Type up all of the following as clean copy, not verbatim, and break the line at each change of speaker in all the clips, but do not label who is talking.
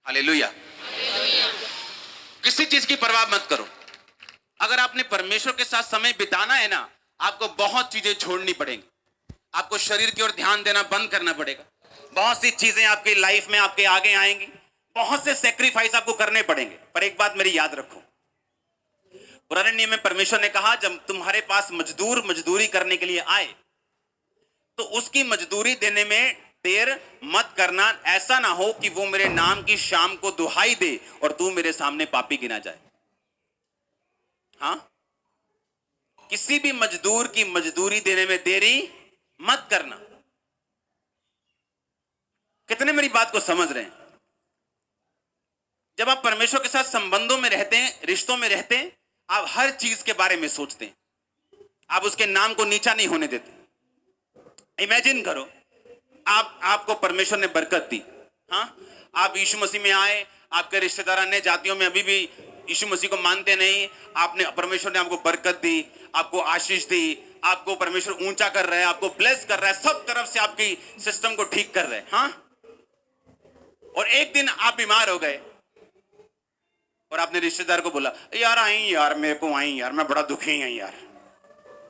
Hallelujah. किसी चीज की परवाह मत करो। अगर आपने परमेश्वर के साथ समय बिताना है ना, आपको बहुत चीजें छोड़नी पड़ेंगी। आपको शरीर की ओर ध्यान देना बंद करना पड़ेगा। बहुत सी चीजें आपकी लाइफ में आपके आगे आएंगी, बहुत से सेक्रीफाइस आपको करने पड़ेंगे। पर एक बात मेरी याद रखो, पुराने नियम में परमेश्वर ने कहा जब तुम्हारे पास मजदूर मजदूरी करने के लिए आए तो उसकी मजदूरी देने में देर मत करना। ऐसा ना हो कि वो मेरे नाम की शाम को दुहाई दे और तू मेरे सामने पापी गिना जाए। हाँ, किसी भी मजदूर की मजदूरी देने में देरी मत करना। कितने मेरी बात को समझ रहे हैं? जब आप परमेश्वर के साथ संबंधों में रहते हैं, रिश्तों में रहते हैं, आप हर चीज के बारे में सोचते हैं। आप उसके नाम को नीचा नहीं होने देते। इमेजिन करो, आपको परमेश्वर ने बरकत दी। हाँ, आप यीशु मसीह में आए, आपके रिश्तेदार अन्य जातियों में अभी भी यीशु मसीह को मानते नहीं, आपने परमेश्वर ने आपको बरकत दी, आपको आशीष दी, आपको परमेश्वर ऊंचा कर रहा है, आपको ब्लेस कर रहा है, सब तरफ से आपकी सिस्टम को ठीक कर रहे हैं। हाँ, और एक दिन आप बीमार हो गए और आपने रिश्तेदार को बोला, यार आई यार, मेरे को आई यार, मैं बड़ा दुखी हूं यार,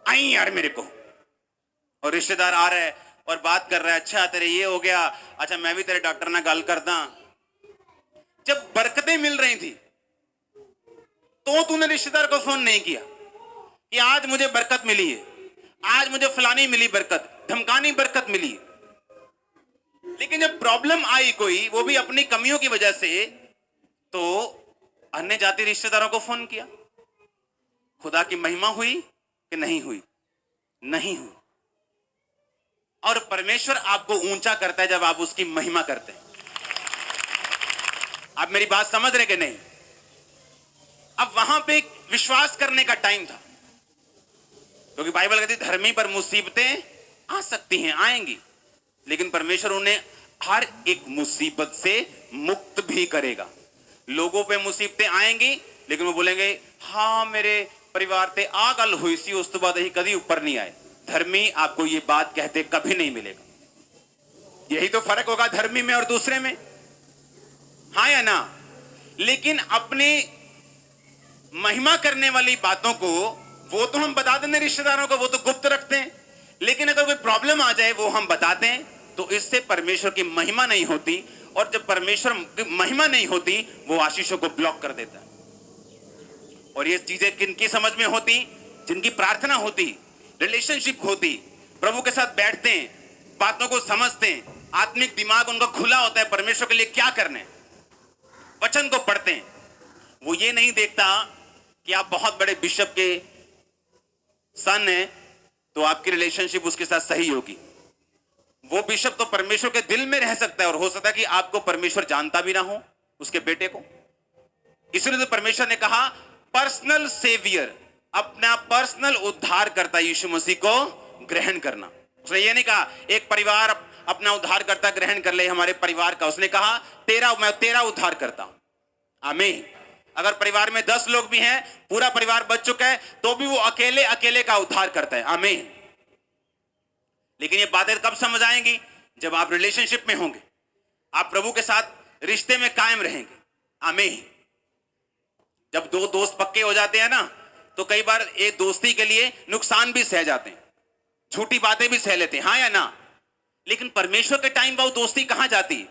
आई यार मेरे को। और रिश्तेदार आ रहा है और बात कर रहा है, अच्छा तेरे ये हो गया, अच्छा मैं भी तेरे डॉक्टर ना गल करदा। जब बरकतें मिल रही थी तो तूने रिश्तेदार को फोन नहीं किया कि आज मुझे बरकत मिली है, आज मुझे फलानी मिली बरकत, धमकानी बरकत मिली। लेकिन जब प्रॉब्लम आई कोई, वो भी अपनी कमियों की वजह से, तो अन्य जाति रिश्तेदारों को फोन किया। खुदा की महिमा हुई कि नहीं हुई? नहीं हुई। और परमेश्वर आपको ऊंचा करता है जब आप उसकी महिमा करते हैं। आप मेरी बात समझ रहे कि नहीं? अब वहां पे विश्वास करने का टाइम था, क्योंकि बाइबल कहती है धर्मी पर मुसीबतें आ सकती हैं, आएंगी, लेकिन परमेश्वर उन्हें हर एक मुसीबत से मुक्त भी करेगा। लोगों पे मुसीबतें आएंगी, लेकिन वो बोलेंगे हाँ मेरे परिवार ते आ गल हुई सी, उस तो बाद ही कभी ऊपर नहीं आए। धर्मी आपको ये बात कहते कभी नहीं मिलेगा। यही तो फर्क होगा धर्मी में और दूसरे में, हाँ या ना? लेकिन अपनी महिमा करने वाली बातों को वो तो हम बता देंगे रिश्तेदारों को, वो तो गुप्त रखते हैं। लेकिन अगर कोई प्रॉब्लम आ जाए वो हम बताते हैं, तो इससे परमेश्वर की महिमा नहीं होती। और जब परमेश्वर की महिमा नहीं होती, वो आशीषों को ब्लॉक कर देता है। और ये चीजें किनकी समझ में होती? जिनकी प्रार्थना होती, रिलेशनशिप होती, प्रभु के साथ बैठते हैं, बातों को समझते हैं, आत्मिक दिमाग उनका खुला होता है परमेश्वर के लिए क्या करना है, वचन को पढ़ते हैं। वो ये नहीं देखता कि आप बहुत बड़े बिशप के सन हैं तो आपकी रिलेशनशिप उसके साथ सही होगी। वो बिशप तो परमेश्वर के दिल में रह सकता है, और हो सकता है कि आपको परमेश्वर जानता भी ना हो, उसके बेटे को। इसलिए तो परमेश्वर ने कहा पर्सनल सेवियर, अपना पर्सनल उद्धार करता यीशु मसीह को ग्रहण करना। उसने ये नहीं कहा एक परिवार अपना उद्धार करता ग्रहण कर ले हमारे परिवार का। उसने कहा मैं तेरा उद्धार करता हूं। आमीन। अगर परिवार में 10 लोग भी हैं, पूरा परिवार बच चुका है, तो भी वो अकेले अकेले का उद्धार करता है। आमीन। लेकिन ये बातें कब समझ आएंगी? जब आप रिलेशनशिप में होंगे, आप प्रभु के साथ रिश्ते में कायम रहेंगे। आमीन। जब दो दोस्त पक्के हो जाते हैं ना, तो कई बार एक दोस्ती के लिए नुकसान भी सह जाते हैं, झूठी बातें भी सह लेते हैं, हाँ या ना? लेकिन परमेश्वर के टाइम वो दोस्ती कहां जाती है?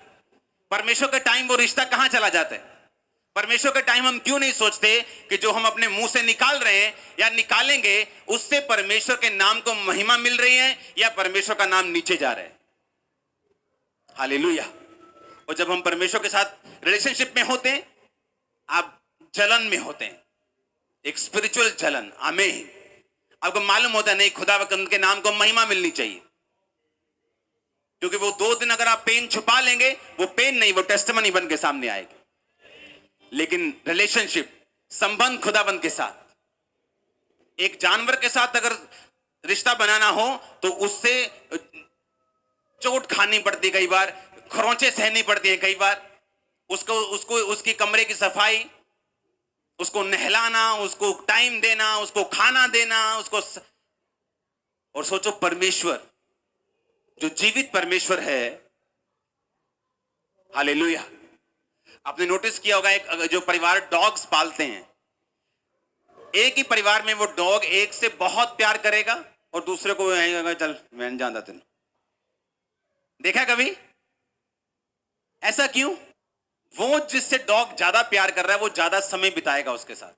परमेश्वर के टाइम वो रिश्ता कहां चला जाता है? परमेश्वर के टाइम हम क्यों नहीं सोचते कि जो हम अपने मुंह से निकाल रहे हैं या निकालेंगे, उससे परमेश्वर के नाम को महिमा मिल रही है या परमेश्वर का नाम नीचे जा रहा है? हालेलुया। और जब हम परमेश्वर के साथ रिलेशनशिप में होते हैं, आप जलन में होते हैं, एक स्पिरिचुअल जलन। आमीन। आपको मालूम होता है नहीं, खुदा के नाम को महिमा मिलनी चाहिए, क्योंकि वो 2 दिन अगर आप पेन छुपा लेंगे, वो पेन नहीं, वो टेस्टिमनी बन के सामने आएगी। लेकिन रिलेशनशिप, संबंध खुदाबंद के साथ, एक जानवर के साथ अगर रिश्ता बनाना हो तो उससे चोट खानी पड़ती, कई बार खरोंचे सहनी पड़ती है, कई बार उसको उसकी कमरे की सफाई, उसको नहलाना, उसको टाइम देना, उसको खाना देना, उसको। और सोचो परमेश्वर जो जीवित परमेश्वर है, हालेलुया, आपने नोटिस किया होगा, एक जो परिवार डॉग्स पालते हैं, एक ही परिवार में वो डॉग एक से बहुत प्यार करेगा और दूसरे को चल मैं जानता तेन। देखा कभी ऐसा क्यों? वो जिससे डॉग ज्यादा प्यार कर रहा है वो ज्यादा समय बिताएगा उसके साथ,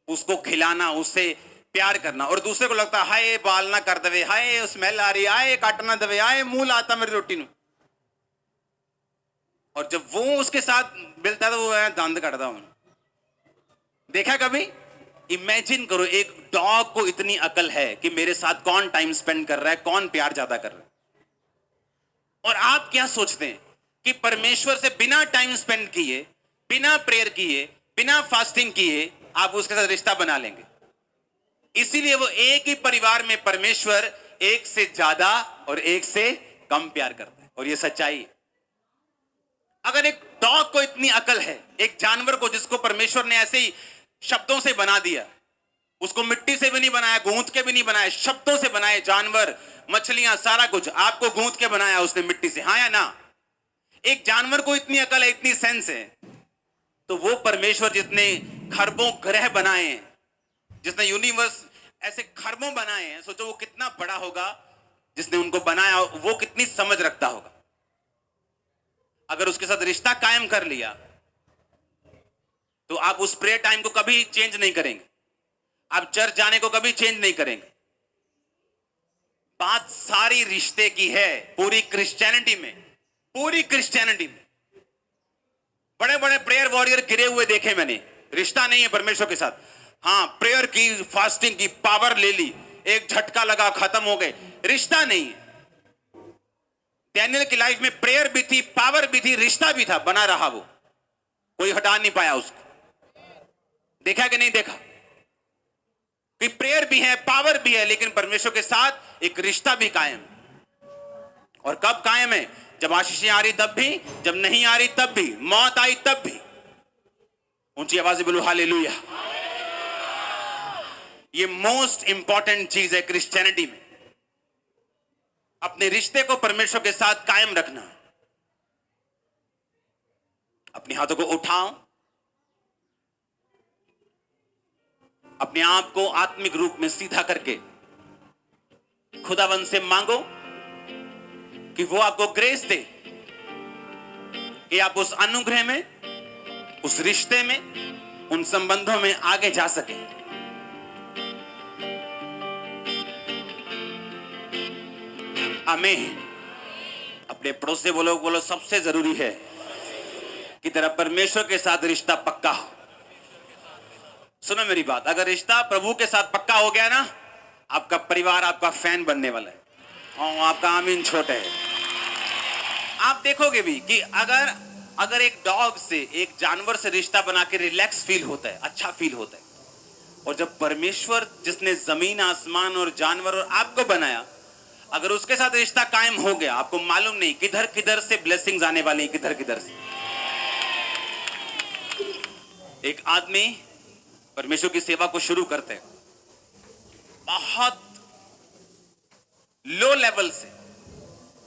उसको खिलाना, उससे प्यार करना। और दूसरे को लगता है हाय बाल ना कर दे, हाय स्मेल आ रही, हाय काट ना दे, हाय मुंह लाता मेरी रोटी नु। और जब वो उसके साथ मिलता है तो वो दंद कटता हूं। देखा कभी? इमेजिन करो, एक डॉग को इतनी अकल है कि मेरे साथ कौन टाइम स्पेंड कर रहा है, कौन प्यार ज्यादा कर रहा है। और आप क्या सोचते हैं कि परमेश्वर से बिना टाइम स्पेंड किए, बिना प्रेयर किए, बिना फास्टिंग किए आप उसके साथ रिश्ता बना लेंगे? इसीलिए वो एक ही परिवार में परमेश्वर एक से ज्यादा और एक से कम प्यार करता है, और ये सच्चाई है। अगर एक डॉग को इतनी अकल है, एक जानवर को जिसको परमेश्वर ने ऐसे ही शब्दों से बना दिया, उसको मिट्टी से भी नहीं बनाया, गूंथ के भी नहीं बनाया, शब्दों से बनाए, जानवर, मछलियां, सारा कुछ आपको गूंथ के बनाया उसने मिट्टी से, हाँ या ना? एक जानवर को इतनी अकल है, इतनी सेंस है, तो वो परमेश्वर जितने खरबों ग्रह बनाए हैं, जिसने यूनिवर्स ऐसे खरबों बनाए हैं, सोचो वो कितना बड़ा होगा जिसने उनको बनाया, वो कितनी समझ रखता होगा। अगर उसके साथ रिश्ता कायम कर लिया तो आप उस प्रेयर टाइम को कभी चेंज नहीं करेंगे, आप चर्च जाने को कभी चेंज नहीं करेंगे। बात सारी रिश्ते की है। पूरी क्रिश्चियनिटी में, पूरी क्रिश्चियनिटी में बड़े बड़े प्रेयर वॉरियर गिरे हुए देखे मैंने, रिश्ता नहीं है परमेश्वर के साथ। हाँ, प्रेयर की, फास्टिंग की, पावर ले ली, एक झटका लगा, खत्म हो गए, रिश्ता नहीं है। डैनियल की लाइफ में प्रेयर भी थी, पावर भी थी, रिश्ता भी था, बना रहा वो, कोई हटा नहीं पाया उसको। देखा कि नहीं देखा कि प्रेयर भी है, पावर भी है, लेकिन परमेश्वर के साथ एक रिश्ता भी कायम। और कब कायम है? जब आशीषें आ रही तब भी, जब नहीं आ रही तब भी, मौत आई तब भी। ऊंची आवाज से बोलो हालेलुया। ये मोस्ट इंपॉर्टेंट चीज है क्रिश्चियनिटी में, अपने रिश्ते को परमेश्वर के साथ कायम रखना। अपने हाथों को उठाओ, अपने आप को आत्मिक रूप में सीधा करके खुदावंद से मांगो कि वो आपको ग्रेस दे कि आप उस अनुग्रह में, उस रिश्ते में, उन संबंधों में आगे जा सके। आमीन। अपने पड़ोस से बोलो, बोलो सबसे जरूरी है कि तेरा परमेश्वर के साथ रिश्ता पक्का हो। सुनो मेरी बात, अगर रिश्ता प्रभु के साथ पक्का हो गया ना, आपका परिवार आपका फैन बनने वाला है, और आपका आमीन छोटा है। आप देखोगे भी कि अगर एक डॉग से, एक जानवर से रिश्ता बना के रिलैक्स फील होता है, अच्छा फील होता है। और जब परमेश्वर जिसने जमीन, आसमान और जानवर और आपको बनाया, अगर उसके साथ रिश्ता कायम हो गया, आपको मालूम नहीं किधर किधर से ब्लेसिंग्स आने वाली हैं, किधर किधर से। एक आदमी परमेश्वर की सेवा को शुरू करते हैं, बहुत लो लेवल से,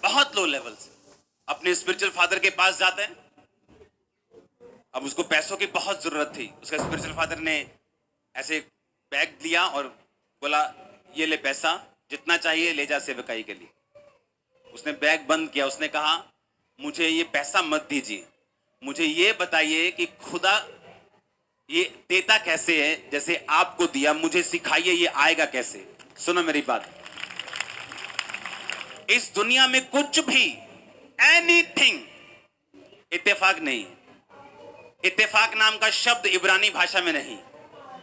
बहुत लो लेवल से अपने स्पिरिचुअल फादर के पास जाते हैं। अब उसको पैसों की बहुत जरूरत थी। उसका स्पिरिचुअल फादर ने ऐसे बैग दिया और बोला, ये ले पैसा, जितना चाहिए ले जा सेवकाई के लिए। उसने बैग बंद किया, उसने कहा, मुझे ये पैसा मत दीजिए, मुझे ये बताइए कि खुदा ये देता कैसे है, जैसे आपको दिया, मुझे सिखाइए ये आएगा कैसे। सुनो मेरी बात, इस दुनिया में कुछ भी, एनीथिंग इत्तेफाक नहीं है। इत्तेफाक नाम का शब्द इब्रानी भाषा में नहीं,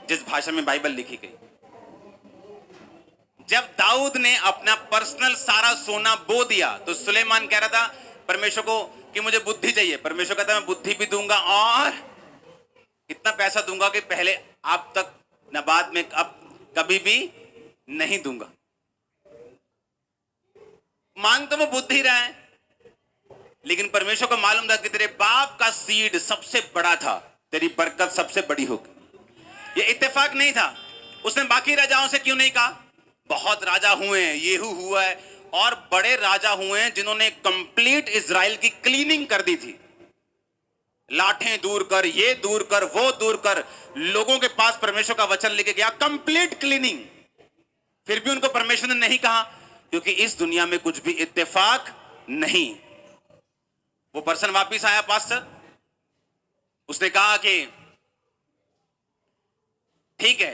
जिस भाषा में बाइबल लिखी गई। जब दाऊद ने अपना पर्सनल सारा सोना बो दिया तो सुलेमान कह रहा था परमेश्वर को कि मुझे बुद्धि चाहिए। परमेश्वर कहता मैं बुद्धि भी दूंगा और इतना पैसा दूंगा कि पहले आप तक न बाद में अब कभी भी नहीं दूंगा। मांग तो वो बुद्धि रहा है, लेकिन परमेश्वर को मालूम था कि तेरे बाप का सीड सबसे बड़ा था, तेरी बरकत सबसे बड़ी होगी। ये इत्तेफाक नहीं था। उसने बाकी राजाओं से क्यों नहीं कहा? बहुत राजा हुए हैं, येहू हुआ है और बड़े राजा हुए हैं जिन्होंने कंप्लीट इजराइल की क्लीनिंग कर दी थी। लाठें दूर कर, ये दूर कर, वो दूर कर, लोगों के पास परमेश्वर का वचन लेके गया, कंप्लीट क्लीनिंग। फिर भी उनको परमेश्वर ने नहीं कहा, क्योंकि इस दुनिया में कुछ भी इत्तेफाक नहीं। वो पर्सन वापिस आया पास्टर, उसने कहा कि ठीक है,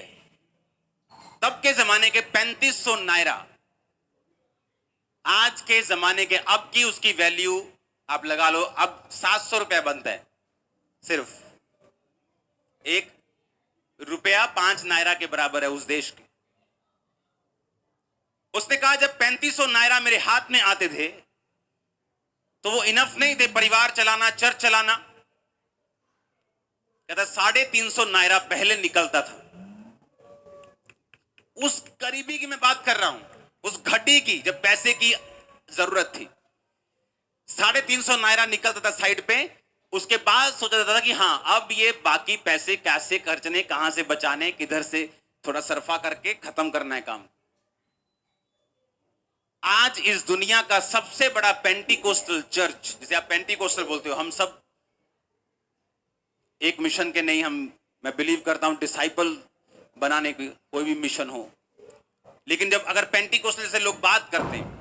तब के जमाने के 3500 नायरा आज के जमाने के अब की उसकी वैल्यू आप लगा लो, अब 700 रुपया बनता है। सिर्फ एक रुपया 5 नायरा के बराबर है उस देश के। उसने कहा जब 3500 नायरा मेरे हाथ में आते थे तो वो इनफ नहीं थे परिवार चलाना, चर्च चलाना। कहता 350 नायरा पहले निकलता था। उस करीबी की मैं बात कर रहा हूं, उस घटी की, जब पैसे की जरूरत थी। 350 नायरा निकलता था साइड पे। उसके बाद सोचा जाता था कि हां, अब ये बाकी पैसे कैसे खर्चने, कहां से बचाने, किधर से थोड़ा सरफा करके खत्म करना है काम। आज इस दुनिया का सबसे बड़ा पेंटिकोस्टल चर्च, जिसे आप पेंटिकोस्टल बोलते हो, हम सब एक मिशन के नहीं, मैं बिलीव करता हूं डिसाइपल बनाने की कोई भी मिशन हो, लेकिन जब अगर पेंटिकोस्टल से लोग बात करते हैं,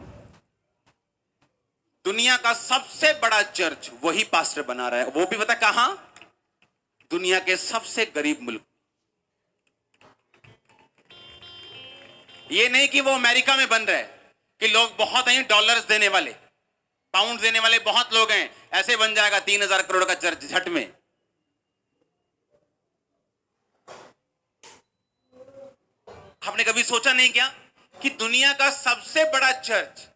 दुनिया का सबसे बड़ा चर्च वही पास्टर बना रहा है। वो भी पता कहां? दुनिया के सबसे गरीब मुल्क। ये नहीं कि वो अमेरिका में बन रहा है कि लोग बहुत हैं डॉलर्स देने वाले, पाउंड देने वाले बहुत लोग हैं, ऐसे बन जाएगा 3000 करोड़ का चर्च झट में। आपने कभी सोचा नहीं क्या कि दुनिया का सबसे बड़ा चर्च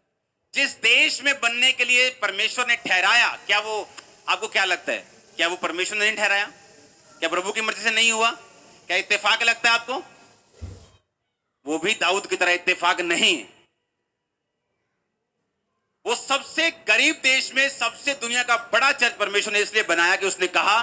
जिस देश में बनने के लिए परमेश्वर ने ठहराया, क्या वो, आपको क्या लगता है, क्या वो परमेश्वर ने नहीं ठहराया? क्या प्रभु की मर्जी से नहीं हुआ? क्या इत्तेफाक लगता है आपको? वो भी दाऊद की तरह इत्तेफाक नहीं। वो सबसे गरीब देश में सबसे दुनिया का बड़ा चर्च परमेश्वर ने इसलिए बनाया कि उसने कहा